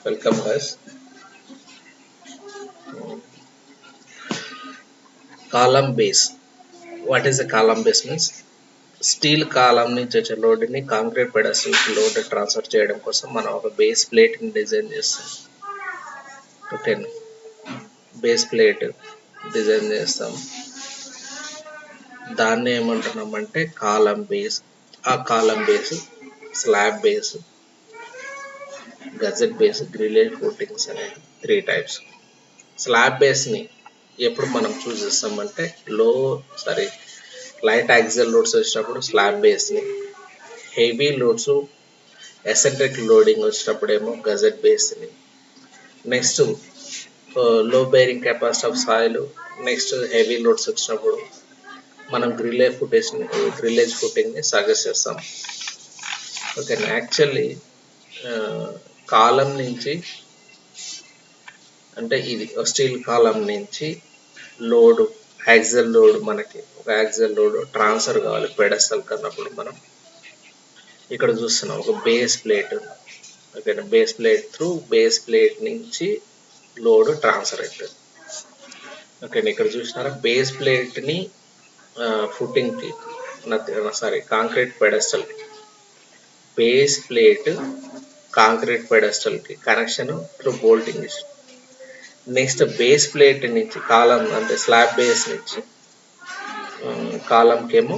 Welcome guys. Column base. What is a column base means? Steel column నుంచి వచ్చే లోడ్ని concrete పెడస్టల్కి load transfer చేయడం కోసం మనం ఒక బేస్ ప్లేట్ని డిజైన్ చేస్తాం. ఓకే, బేస్ ప్లేట్ డిజైన్ చేస్తాం. దాన్ని ఏమంటున్నామంటే కాలం బేస్. ఆ column base, slab base, gusset base, grillage footings అనే 3 టైప్స్. స్లాబ్ బేస్ని ఎప్పుడు మనం చూస్ చేస్తామంటే లైట్ యాక్సిల్ లోడ్స్ వచ్చినప్పుడు స్లాబ్ బేస్ని, హెవీ లోడ్స్ ఎసెంట్రిక్ లోడింగ్ వచ్చినప్పుడేమో గజెట్ బేస్ని, next low bearing capacity of soil, next heavy loads వచ్చినప్పుడు మనం గ్రిలేజ్ ఫుటింగ్ని సజెస్ట్ చేస్తాం. ఓకే, యాక్చువల్లీ కాలం నుంచి అంటే ఇది స్టీల్ కాలం నుంచి లోడ్ యాక్సిల్ లోడ్, మనకి ఒక యాక్సిల్ లోడ్ ట్రాన్స్ఫర్ కావాలి పెడస్టల్ కన్నప్పుడు మనం ఇక్కడ చూస్తున్నాం ఒక బేస్ ప్లేట్. ఓకేనా, base plate through base plate నుంచి లోడ్ ట్రాన్స్ఫర్ అవుతుంది. ఓకేనా, ఇక్కడ చూసినారా బేస్ ప్లేట్ని ఫుటింగ్కి కాంక్రీట్ పెడస్టల్కి, బేస్ ప్లేట్ కాంక్రీట్ పెడస్టల్కి కనెక్షన్ త్రూ బోల్టింగ్ ఇష్టం. నెక్స్ట్ బేస్ ప్లేట్ నుంచి కాలం అంటే స్లాబ్ బేస్ నుంచి కాలంకేమో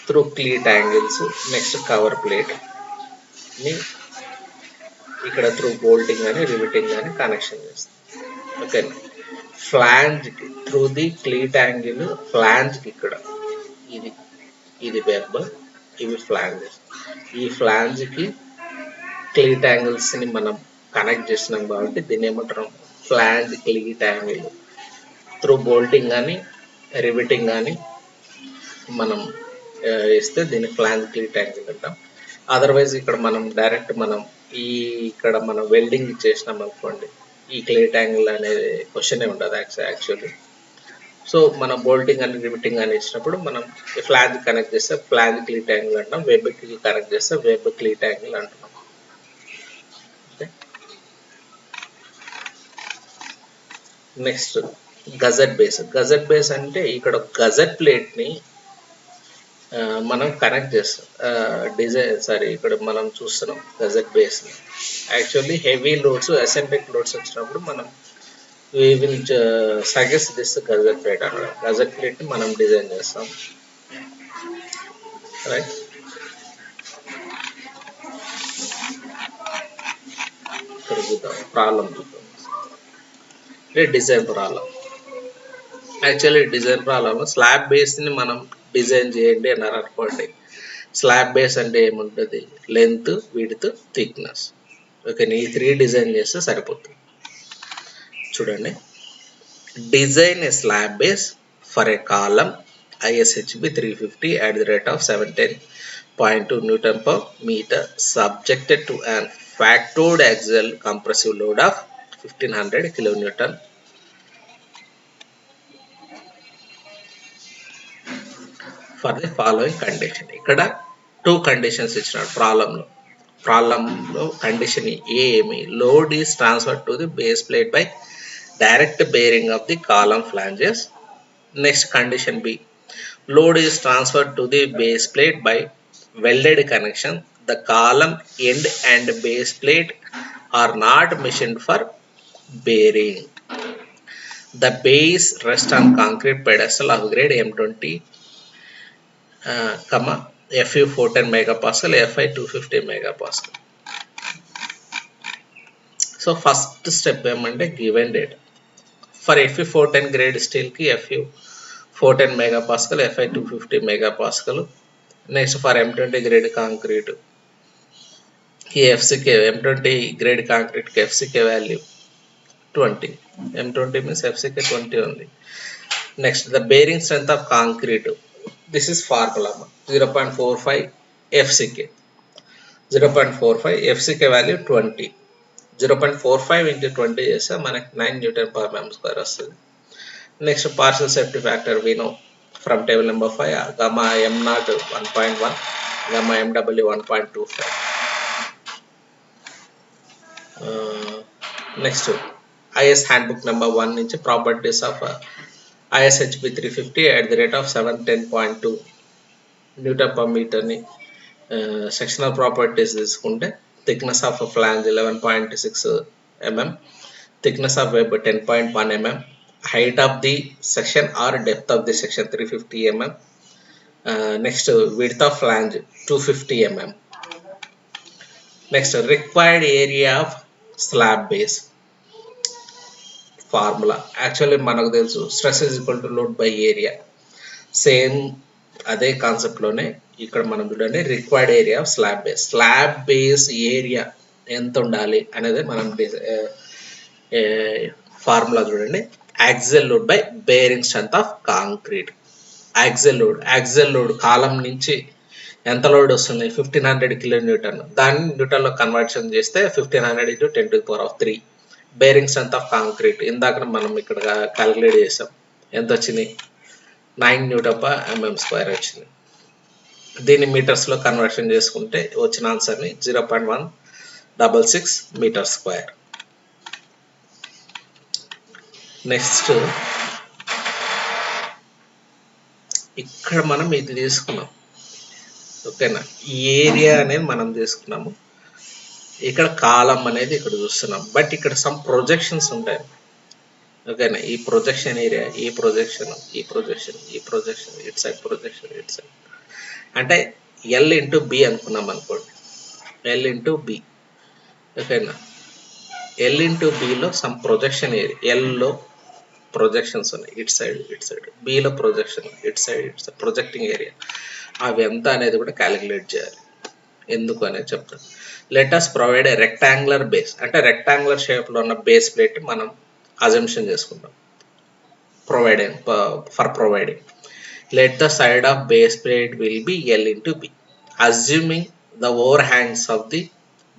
through cleat angles, next cover ప్లేట్ని ఇక్కడ త్రూ బోల్టింగ్ అని రివిటింగ్ అని కనెక్షన్ చేస్తాం. ఓకే, ఫ్లాంజ్కి త్రూ ది క్లీట్ యాంగిల్, ఫ్లాంజ్కి ఇక్కడ ఇది వెబ్, ఇవి ఫ్లాంజెస్. ఈ ఫ్లాంజ్కి క్లీట్ యాంగిల్స్ని మనం కనెక్ట్ చేస్తున్నాం కాబట్టి దీన్ని ఏమంటాం ఫ్లాంజ్ క్లీట్ యాంగిల్. త్రూ బోల్టింగ్ కానీ రివిటింగ్ కానీ మనం ఇస్తే దీన్ని ఫ్లాంజ్ క్లీట్ యాంగిల్ అంటాం. అదర్వైజ్ ఇక్కడ మనం డైరెక్ట్ ఇక్కడ మనం వెల్డింగ్ చేసినాం అనుకోండి, ఈ క్లీట్ యాంగిల్ అనేది క్వశ్చనే ఉండదు యాక్చువల్లీ. సో మనం బోల్టింగ్ అని రివిటింగ్ అని ఇచ్చినప్పుడు మనం ఫ్లాంజ్ కనెక్ట్ చేస్తే ఫ్లాంజ్ క్లీట్ యాంగిల్ అంటాం, వెబ్కి కనెక్ట్ చేస్తే వెబ్ క్లీట్ యాంగిల్ అంటున్నాం. Next gazette base. Gusset base అంటే ఇక్కడ గజెట్ ప్లేట్ని మనం కనెక్ట్ చేస్తాం. ఇక్కడ మనం చూస్తున్నాం గజెట్ బేస్ని. Actually heavy loads, eccentric loads వచ్చినప్పుడు మనం we will suggest this gusset plate అన్నమాట. గజెట్ ప్లేట్ని మనం డిజైన్ చేస్తాం. రైట్, ఇక్కడ చూద్దాం ప్రాబ్లం చూద్దాం. Design problem. యాక్చువల్లీ డిజైన్ ప్రాబ్లంలో స్లాబ్ బేస్ని మనం డిజైన్ చేయండి అన్నారు అనుకోండి. స్లాబ్ బేస్ అంటే ఏముంటుంది, లెంత్, విడ్త్, థిక్నెస్. ఓకే, ఈ 3 డిజైన్ చేస్తే సరిపోతుంది. చూడండి, design A slab base for a column ISHB 350 at the rate of 710.2 Newton per meter subjected to an factored axial compressive load of 1500 kilonewton for the following condition. ఇక్కడ 2 conditions ఇచ్చినాడు ప్రాబ్లంలో. Condition ఏమి, load is transfer to the base plate by direct bearing of the column flanges. Next condition B, load is transfer to the base plate by welded connection. The column end and base plate are not machined for bearing. The base rests on concrete pedestal of grade M20, Fu 410 megapascal, Fi 250 megapascal. So first step ఏమంటే given data for Fe 410 grade steel ki Fu 410 megapascal, Fi 250 megapascal. Next for M20 grade concrete ఈ FCK M20 grade కాంక్రీట్కి FCK value 20. M20 means FCK 20 ఉంది. Next the bearing strength of concrete, this is formula 0.45 FCK. 0.45 FCK value 20. 0.45 into 20 చేస్తే మనకి 9 Newton per mm² వస్తుంది. Next partial safety factor we know from table number 5, gamma m0 1.1, gamma mw 1.25. Next, IS handbook number 1 నుంచి properties of ISHB 350 at the rate of 710.2 Newton per meter ని sectional properties తీసుకుంటే thickness of flange 11.6 mm, thickness of web 10.1 mm, height of the section or depth of the section 350 mm, next width of flange 250 mm. Next, required area of slab base formula actually మనకు తెలుసు stress is equal to load by area. Same అదే కాన్సెప్ట్లోనే ఇక్కడ మనం చూడండి required area of slab base area ఎంత ఉండాలి అనేది మనం ఫార్ములా చూడండి. Axial load by bearing strength of concrete. Axial load column నుంచి ఎంత లోడ్ వస్తుంది 1500 కిలోన్యూటన్, దాన్ని న్యూటన్లో కన్వర్షన్ చేస్తే 1500 × 10⁻³ బేరింగ్ స్ట్రెంత్ ఆఫ్ కాంక్రీట్ ఇందాక మనం ఇక్కడ క్యాలిక్యులేట్ చేసాం. ఎంత వచ్చింది 9 Nm² వచ్చింది. దీన్ని మీటర్స్లో కన్వర్షన్ చేసుకుంటే వచ్చిన ఆన్సర్ని 0.166 m². నెక్స్ట్ ఇక్కడ మనం ఇది తీసుకున్నాం, ఓకేనా. ఈ ఏరియా అనేది మనం తీసుకున్నాము, ఇక్కడ కాలం అనేది ఇక్కడ చూస్తున్నాం. బట్ ఇక్కడ సమ్ ప్రొజెక్షన్స్ ఉంటాయి, ఓకేనా. ఈ ప్రొజెక్షన్ ఏరియా, ఈ projection it side projection it side అంటే L × B అనుకున్నాం అనుకోండి, L × B, ఓకేనా. L × Bలో సమ్ ప్రొజెక్షన్ ఏరియా, Lలో ప్రొజెక్షన్స్ ఉన్నాయి ఇట్ సైడ్ Bలో projection it side projecting area, అవి ఎంత అనేది కూడా క్యాలిక్యులేట్ చేయాలి. ఎందుకు అనేది చెప్తాను. Let us provide a rectangular base, అంటే రెక్టాంగులర్ షేప్లో ఉన్న బేస్ ప్లేట్ మనం అజంప్షన్ చేసుకుంటాం. Providing let the side of base plate will be L × B, assuming the overhangs of the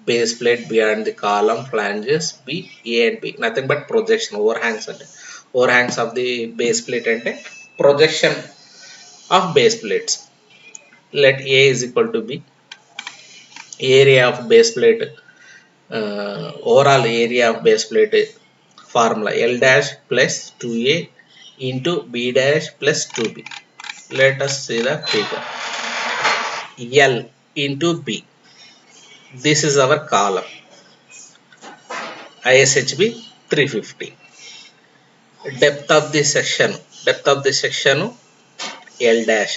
base plate beyond the column flanges be A and B, nothing but projection. Overhangs of the base plate అంటే projection of base plates. Let A is equal to B, area of base plate, overall area of base plate formula L dash plus 2A into B dash plus 2B. Let us see the figure. L into B, this is our column ISHB 350. Depth of the section L dash,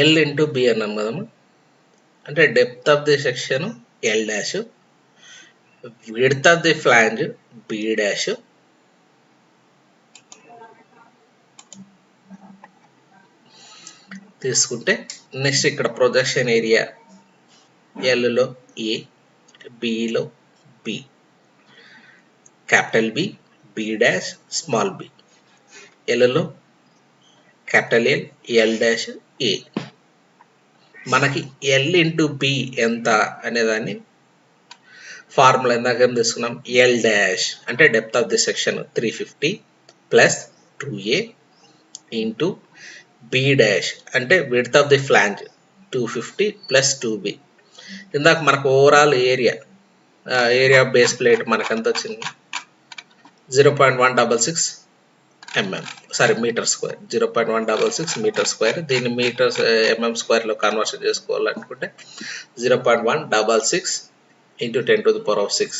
L into B అన్నాం కదమ్మా, అంటే depth of the section L dash, width of the flange B dash, తీసుకుంటే next ఇక్కడ projection area Lలో A, Bలో B, capital B, B dash, small b, Lలో capital L, L dash, A. మనకి L × B ఎంత అనేదాన్ని ఫార్ములా ఎందాక తీసుకున్నాం. L dash అంటే depth of the section 350 plus 2A into B dash అంటే width of the flange 250 plus 2B. ఇందాక మనకు overall area of base plate మనకు ఎంత వచ్చింది 0.166 మీటర్ స్క్వేర్, 0.166 m². దీన్ని మీటర్స్ mm² కన్వర్షన్ చేసుకోవాలనుకుంటే 0.166 × 10⁻⁶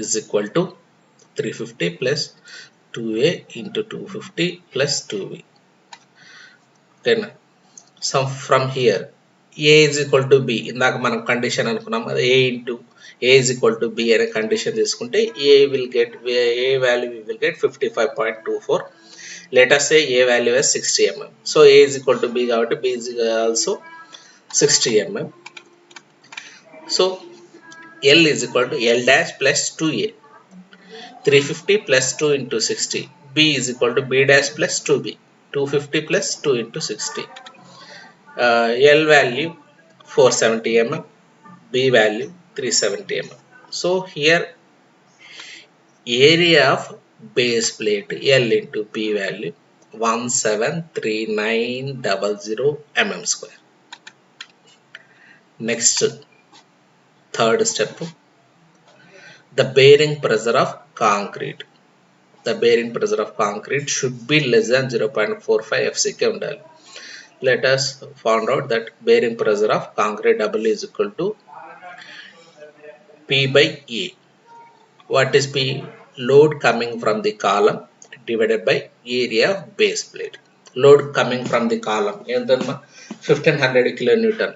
is equal to 350 plus 2A into 250 plus 2B. Then some from here A is equal to B, ఇందాక మనం condition అనుకున్నాం అది A is equal to B అనే కండిషన్ తీసుకుంటే A value we will get 55.24. let us say A value is 60 mm, so A is equal to B కాబట్టి B is also 60 mm. so L is equal to L dash plus 2A, 350 plus 2 into 60, B is equal to B dash plus 2B, 250 plus 2 into 60. L value 470 mm, B value 370 mm. So here area of base plate L into B value 173900 mm square. Next, third step, the bearing pressure of concrete. The bearing pressure of concrete should be less than 0.45 FCK undali. Let us find out that bearing pressure of concrete W is equal to P by A. What is P? Load coming from the column divided by area of base plate. Load coming from the column 1500 kilonewton.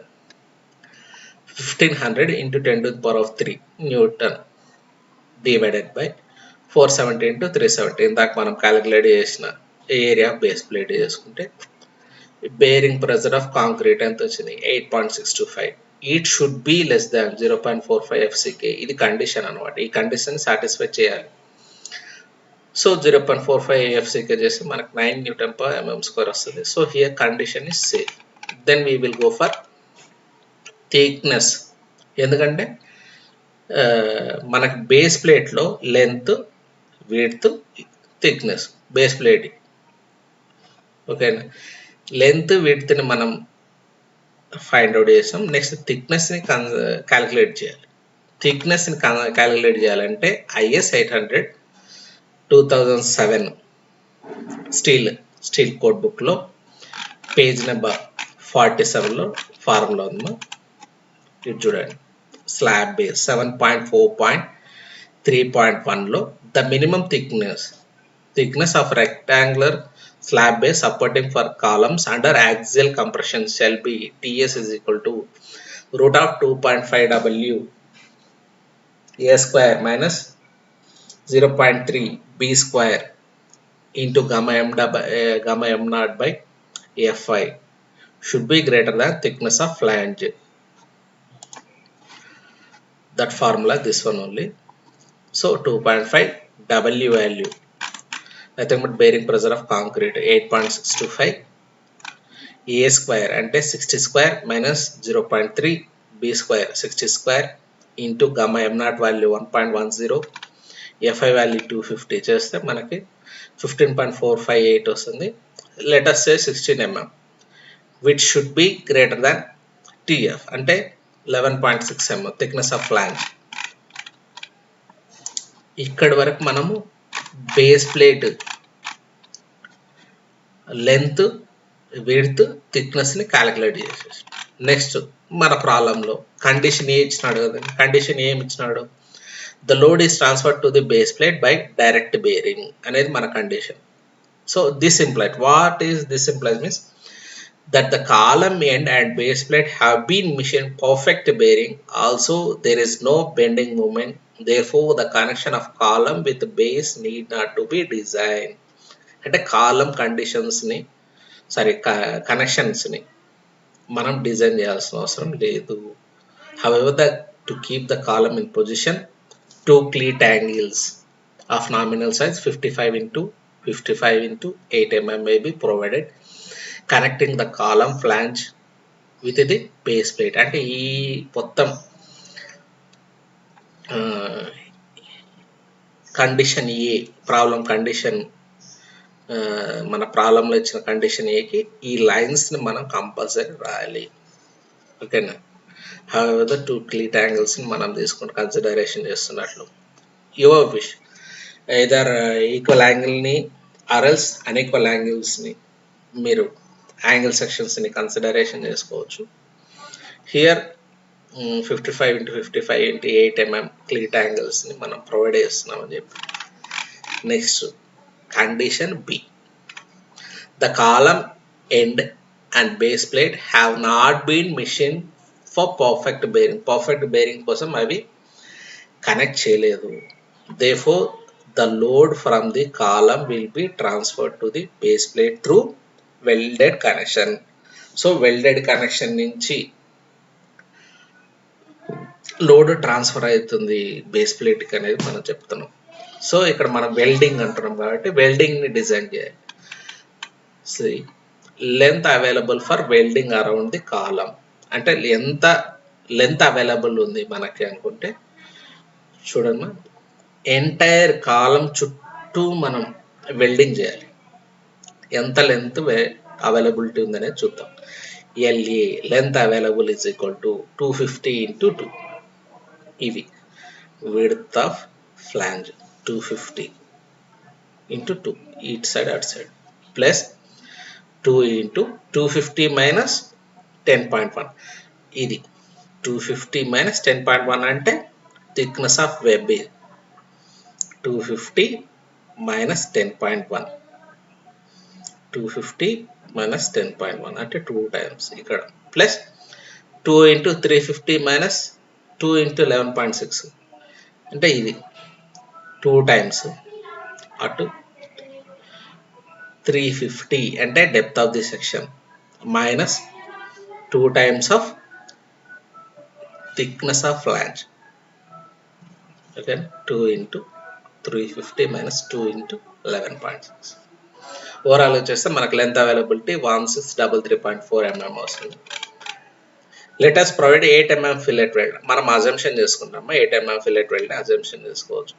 1500 into 10 to the power of 3 Newton divided by 470 into 370. ఇందాక మనం calculate చేసిన area of base plate చేసుకుంటే bearing pressure of concrete ఎంత వచ్చింది 8.625. It should be less than 0.45 FCK. ఇది condition అనమాట. ఈ condition satisfy చేయాలి. సో 0.45 FCK చేసి మనకు 9 Newton per mm square వస్తుంది. So here condition is safe. Then we will go for thickness. ఎందుకంటే మనకు బేస్ ప్లేట్లో length, width, thickness base plate. ఓకేనా? లెంత్, విడ్త్ని మనం ఫైండ్ అవుట్ చేసాం. నెక్స్ట్ థిక్నెస్ని క్యాలిక్యులేట్ చేయాలి. థిక్నెస్ని క్యాలిక్యులేట్ చేయాలంటే IS 800 2007 స్టీల్ కోడ్ బుక్లో పేజ్ నెంబర్ 47లో ఫార్ములా ఉందమ్మా. ఇది చూడండి. స్లాబ్ బేస్ 7.4.3.1లో the minimum thickness of rectangular slab base supporting for columns under axial compression shall be TS is equal to root of 2.5 W A square minus 0.3 B square into gamma m naught by Fi should be greater than thickness of flange. That formula, this one only. So 2.5 W value, nothing but bearing pressure of concrete 8.625 A square అంటే 60 square minus 0.3 B square 60 square into gamma m naught value 1.10 Fi value 250 చేస్తే మనకి 15.458 వస్తుంది. Let us say 16 mm, which should be greater than TF అంటే 11.6 mm thickness of flange. ఇక్కడ వరకు మనము base plate length, width, థిక్నెస్ని calculate చేసేసి next మన ప్రాబ్లంలో కండిషన్ ఏ ఇచ్చినాడు కదా. కండిషన్ ఏమి ఇచ్చినాడు? The load is transferred to the base plate by direct bearing అనేది మన condition. So this implied, what is this implies means that the column end and base plate have been machined perfect bearing. Also there is no bending moment. Therefore, the connection of column with base need not to be designed. అంటే కాలం కనెక్షన్స్ని మనం design చేయాల్సిన అవసరం లేదు. However, to keep the column in position, two cleat angles of nominal size 55 into 8 mm may be provided, connecting the column flange with the base plate. అంటే ఈ మొత్తం condition ఏ, problem condition, మన ప్రాబ్లంలో ఇచ్చిన కండిషన్ ఏకి ఈ లైన్స్ని మనం కంపల్సరీ రాయాలి. ఓకేనా? హౌఎవర్ ద టూ క్లీట్ యాంగిల్స్ని మనం తీసుకుంటూ కన్సిడరేషన్ చేస్తున్నట్లు యువర్ విష్ ఐదర్ ఈక్వల్ యాంగిల్ని ఆర్ఎల్స్ అన్ఈక్వల్ యాంగిల్స్ని మీరు యాంగిల్ సెక్షన్స్ని కన్సిడరేషన్ చేసుకోవచ్చు. Here 55 into 55 into 8 mm cleat యాంగిల్స్ని మనం ప్రొవైడ్ చేస్తున్నామని చెప్పి. Next condition B, the column end and base plate have not been machined for perfect bearing. Perfect bearing కోసం అవి కనెక్ట్ చేయలేదు. Therefore, the load from the column will be transferred to the base plate through welded connection. So welded connection నుంచి load transfer అవుతుంది base ప్లేట్కి అనేది మనం చెప్తున్నాం. So ఇక్కడ మనం వెల్డింగ్ అంటున్నాం కాబట్టి వెల్డింగ్ని డిజైన్ చేయాలి. C length available for welding around the column, అంటే ఎంత లెంత్ అవైలబుల్ ఉంది మనకి అనుకుంటే చూడమ్మా, ఎంటైర్ కాలం చుట్టూ మనం వెల్డింగ్ చేయాలి. ఎంత లెంత్ అవైలబిలిటీ ఉందనేది చూద్దాం. LA length available is equal to 250 into 2, ఇవి విడ్త్ ఆఫ్ ఫ్లాంజ్ 250 ఇంటూ 2, ఇటు సైడ్ అటు సైడ్, ప్లస్ 2 ఇంటూ 250 మైనస్ 10.1, ఇది 250 మైనస్ 10.1 అంటే thickness of web, 250 minus 10.1, 250 minus 10.1 అంటే 2 టైమ్స్ ఇక్కడ, ప్లస్ 2 ఇంటూ 350 మైనస్ 2 ఇంటూ 11.6 అంటే ఇది 2 టైమ్స్, అటు 350 అంటే depth of the section minus 2 times of thickness of flange. Okay, 2 into 350 minus 2 into 11.6. Overall వచ్చేస్తే మనకు లెంత్ అవైలబిలిటీ 1633.4 mm వస్తుంది. Let us provide 8 mm fillet weld. మనం అజంప్షన్ చేసుకుంటాము 8 mm ఫిల్లెట్ వెల్డ్ అజంప్షన్ చేసుకోవచ్చు.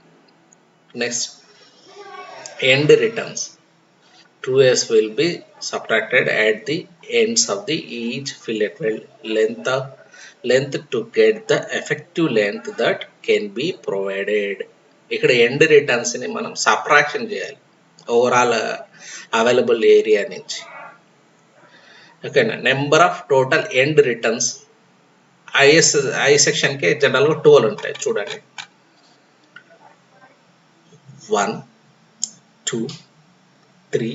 Next end returns. 2s will be subtracted at the ends of the each fillet weld length to get the effective length that can be provided. ఇక్కడ end returns ని మనం subtraction చేయాలి overall available area నుంచి. ఓకేనా, number of total end returns I section కి జనరల్గా 12 ఉంటాయి చూడండి. 1 2 3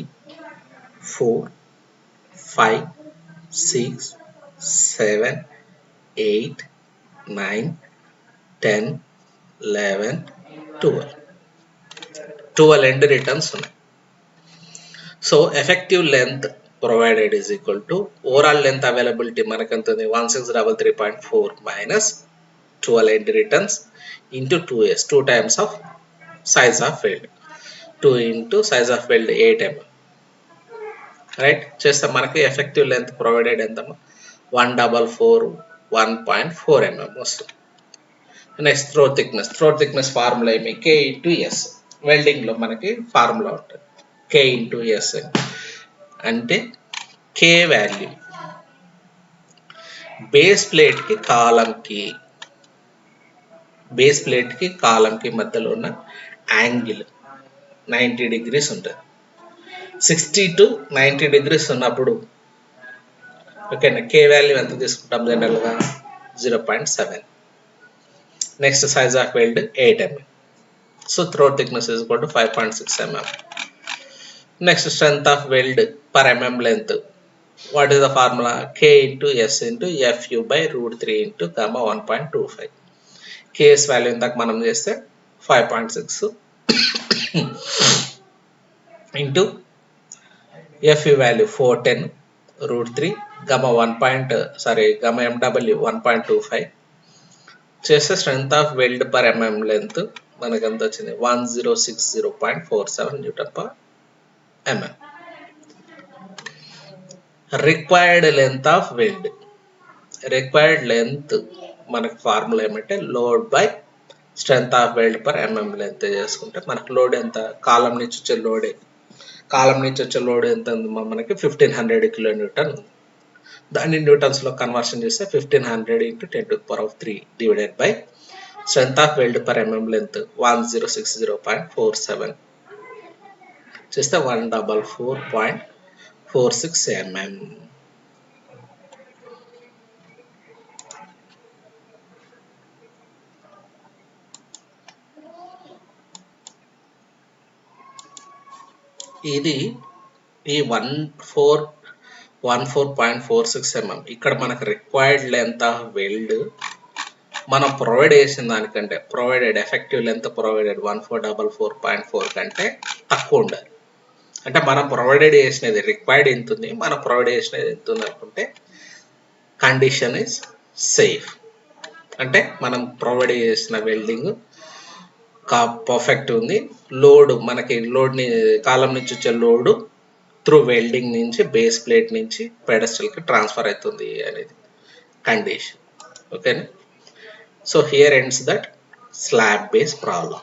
4 5 6 7 8 9 10 11 12 ఎండ్ రిటర్న్స్ ఉన్నాయి. So effective length provided is equal to overall length availability మనకు ఎంత ఉంది 1633.4 minus 12 end returns into 2s, 2 times of size of wealth, 2 into size of weld 8 mm. Right చేస్తే మనకి ఎఫెక్టివ్ లెంత్ ప్రొవైడెడ్ ఎంత 144.4 mm వస్తుంది. Next throw thickness formula ఏమి K into yes. వెల్డింగ్లో మనకి formula ఉంటుంది K ఇంటూ ఎస్ అంటే K value base ప్లేట్కి కాలంకి మధ్యలో ఉన్న యాంగిల్ 90 degrees ఉంటుంది. 60 to 90 degrees ఉన్నప్పుడు ఓకేనా K వాల్యూ ఎంత తీసుకుంటాం జనరల్గా 0.7. Next size of weld 8 mm. So throat thickness is equal to 5.6 mm. Next strength of weld per mm length. What is the formula K into S into FU by √3 into 1.25. KS value ఇందాక మనం చేస్తే 5.6 into FU value 410 √3 MW 1.25 చేస్తే strength of weld per mm length మనకు ఎంత వచ్చింది 1060.47 Nm. Required length of wealth. Required length మనకు formula ఏమంటే load by strength of weld per mm length చేసుకుంటే మనకు లోడ్ ఎంత కాలం నుంచి వచ్చే లోడ్ ఎంత ఉంది మనకి 1500 kN ఉంది. దాన్ని న్యూటన్స్లో కన్వర్షన్ చేస్తే 1500 into 10⁻³ divided by strength of weld per mm length 1060.47 చేస్తే 144.46 mm. ఇది ఈ 14.46 mm ఇక్కడ మనకు రిక్వైర్డ్ లెంత్ ఆఫ్ వెల్డ్ మనం ప్రొవైడ్ చేసిన దానికంటే ఎఫెక్టివ్ లెంత్ ప్రొవైడెడ్ 1444.4 కంటే తక్కువ ఉండాలి. అంటే మనం ప్రొవైడెడ్ చేసినది రిక్వైర్డ్ ఎంత ఉంది, మనం ప్రొవైడ్ చేసినది ఎంత ఉంది అనుకుంటే కండిషన్ ఇస్ సేఫ్. అంటే మనం ప్రొవైడ్ చేసిన వెల్డింగ్ పర్ఫెక్ట్ ఉంది, లోడ్ మనకి లోడ్ని కాలం నుంచి వచ్చే లోడు త్రూ వెల్డింగ్ నుంచి బేస్ ప్లేట్ నుంచి పెడస్టల్కి ట్రాన్స్ఫర్ అవుతుంది అనేది కండిషన్. ఓకేనా? So here ends that slab base problem.